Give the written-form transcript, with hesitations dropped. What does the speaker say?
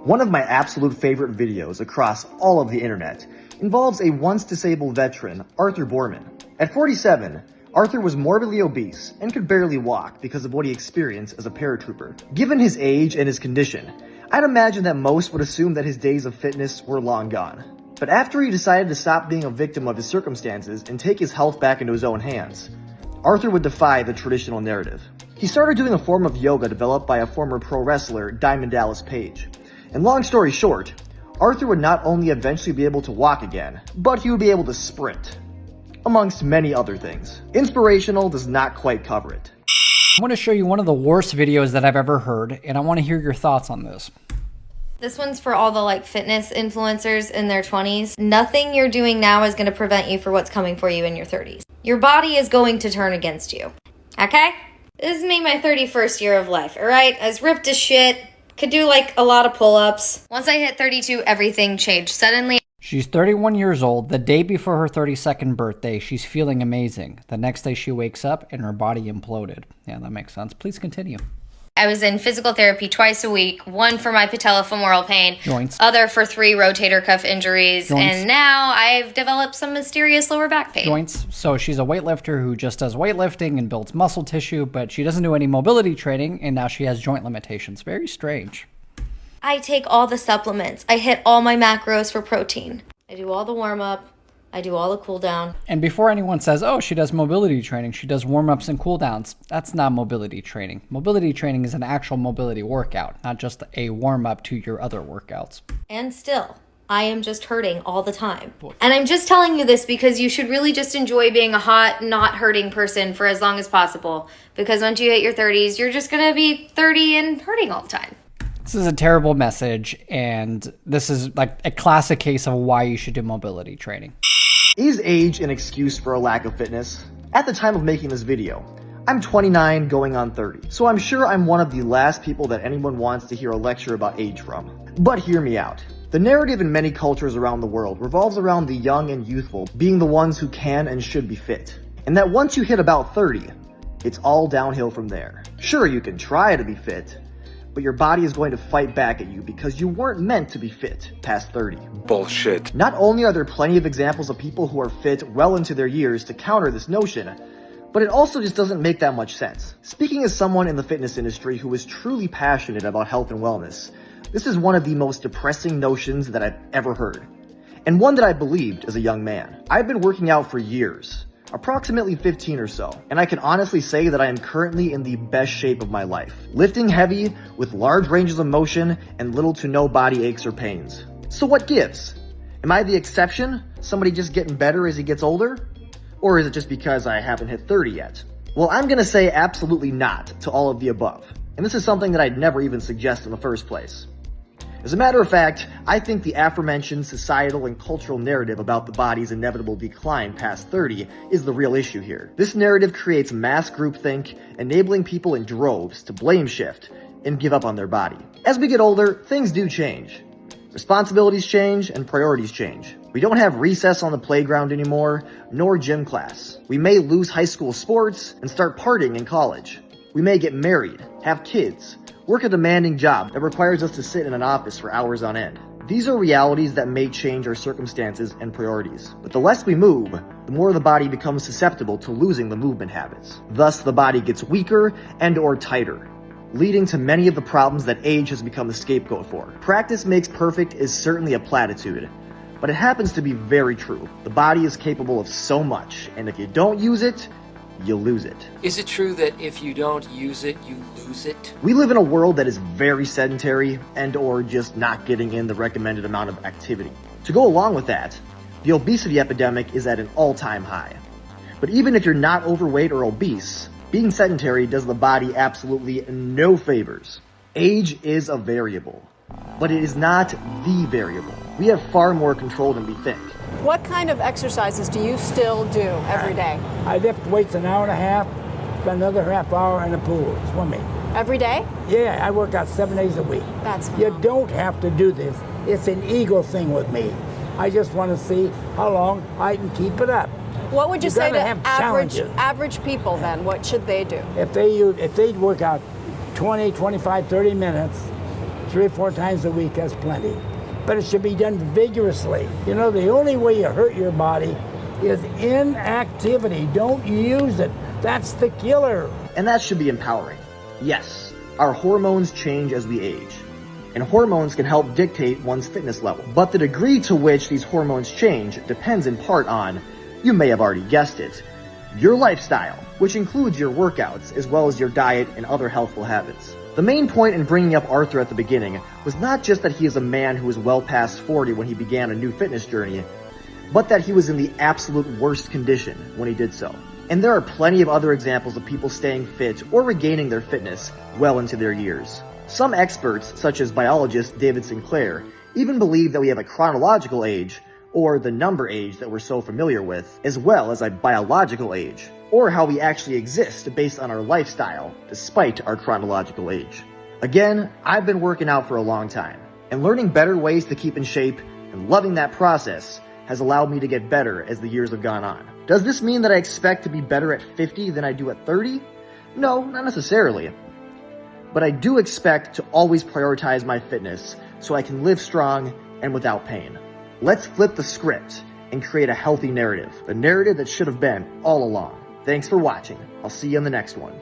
One of my absolute favorite videos across all of the internet involves a once disabled veteran, Arthur Borman. At 47, Arthur was morbidly obese and could barely walk because of what he experienced as a paratrooper. Given his age and his condition, I'd imagine that most would assume that his days of fitness were long gone. But after he decided to stop being a victim of his circumstances and take his health back into his own hands, Arthur would defy the traditional narrative. He started doing a form of yoga developed by a former pro wrestler, Diamond Dallas Page. And long story short, Arthur would not only eventually be able to walk again, but he would be able to sprint, amongst many other things. Inspirational does not quite cover it. I want to show you one of the worst videos that I've ever heard, and I want to hear your thoughts on this. This one's for all the fitness influencers in their 20s. Nothing you're doing now is going to prevent you for what's coming for you in your 30s. Your body is going to turn against you. Okay? This is me my 31st year of life, alright? I was ripped as shit. Could do a lot of pull-ups. Once I hit 32, everything changed suddenly. She's 31 years old. The day before her 32nd birthday, she's feeling amazing. The next day she wakes up and her body imploded. Yeah, that makes sense. Please continue. I was in physical therapy twice a week, one for my patellofemoral pain, joints, other for 3 rotator cuff injuries, joints, and now I've developed some mysterious lower back pain. Joints. So she's a weightlifter who just does weightlifting and builds muscle tissue, but she doesn't do any mobility training, and now she has joint limitations. Very strange. I take all the supplements. I hit all my macros for protein. I do all the warm-up. I do all the cool down. And before anyone says, oh, she does mobility training, she does warm-ups and cool downs, that's not mobility training. Mobility training is an actual mobility workout, not just a warm-up to your other workouts. And still, I am just hurting all the time. And I'm just telling you this because you should really just enjoy being a hot, not hurting person for as long as possible. Because once you hit your 30s, you're just gonna be 30 and hurting all the time. This is a terrible message, and this is a classic case of why you should do mobility training. Is age an excuse for a lack of fitness? At the time of making this video, I'm 29 going on 30, so I'm sure I'm one of the last people that anyone wants to hear a lecture about age from. But hear me out. The narrative in many cultures around the world revolves around the young and youthful being the ones who can and should be fit, and that once you hit about 30, it's all downhill from there. Sure, you can try to be fit, but your body is going to fight back at you because you weren't meant to be fit past 30. Bullshit. Not only are there plenty of examples of people who are fit well into their years to counter this notion, but it also just doesn't make that much sense. Speaking as someone in the fitness industry who is truly passionate about health and wellness, this is one of the most depressing notions that I've ever heard, and one that I believed as a young man. I've been working out for years, approximately 15 or so, and I can honestly say that I am currently in the best shape of my life, lifting heavy with large ranges of motion and little to no body aches or pains. So what gives? Am I the exception? Somebody just getting better as he gets older? Or is it just because I haven't hit 30 yet? Well, I'm gonna say absolutely not to all of the above, and this is something that I'd never even suggest in the first place. As a matter of fact, I think the aforementioned societal and cultural narrative about the body's inevitable decline past 30 is the real issue here. This narrative creates mass groupthink, enabling people in droves to blame shift and give up on their body. As we get older, things do change. Responsibilities change and priorities change. We don't have recess on the playground anymore, nor gym class. We may lose high school sports and start partying in college. We may get married, have kids, work a demanding job that requires us to sit in an office for hours on end. These are realities that may change our circumstances and priorities. But the less we move, the more the body becomes susceptible to losing the movement habits. Thus, the body gets weaker and or tighter, leading to many of the problems that age has become the scapegoat for. Practice makes perfect is certainly a platitude, but it happens to be very true. The body is capable of so much, and if you don't use it, you lose it. Is it true that if you don't use it, you lose it? We live in a world that is very sedentary and or just not getting in the recommended amount of activity. To go along with that, the obesity epidemic is at an all-time high. But even if you're not overweight or obese, being sedentary does the body absolutely no favors. Age is a variable, but it is not the variable. We have far more control than we think. What kind of exercises do you still do every day? I lift weights an hour and a half, spend another half hour in the pool swimming. Every day? Yeah, I work out 7 days a week. That's You phenomenal. don't have to do this. It's an ego thing with me. I just want to see how long I can keep it up. What would you say gotta to have average challenges. people then? What should they do? If they work out 20, 25, 30 minutes, 3 or 4 times a week, that's plenty. But it should be done vigorously. You know, the only way you hurt your body is inactivity. Don't use it. That's the killer. And that should be empowering. Yes, our hormones change as we age, and hormones can help dictate one's fitness level. But the degree to which these hormones change depends in part on, you may have already guessed it, your lifestyle, which includes your workouts as well as your diet and other healthful habits. The main point in bringing up Arthur at the beginning was not just that he is a man who was well past 40 when he began a new fitness journey, but that he was in the absolute worst condition when he did so. And there are plenty of other examples of people staying fit or regaining their fitness well into their years. Some experts, such as biologist David Sinclair, even believe that we have a chronological age, or the number age that we're so familiar with, as well as a biological age, or how we actually exist based on our lifestyle, despite our chronological age. Again, I've been working out for a long time, and learning better ways to keep in shape and loving that process has allowed me to get better as the years have gone on. Does this mean that I expect to be better at 50 than I do at 30? No, not necessarily. But I do expect to always prioritize my fitness so I can live strong and without pain. Let's flip the script and create a healthy narrative, the narrative that should have been all along. Thanks for watching. I'll see you in the next one.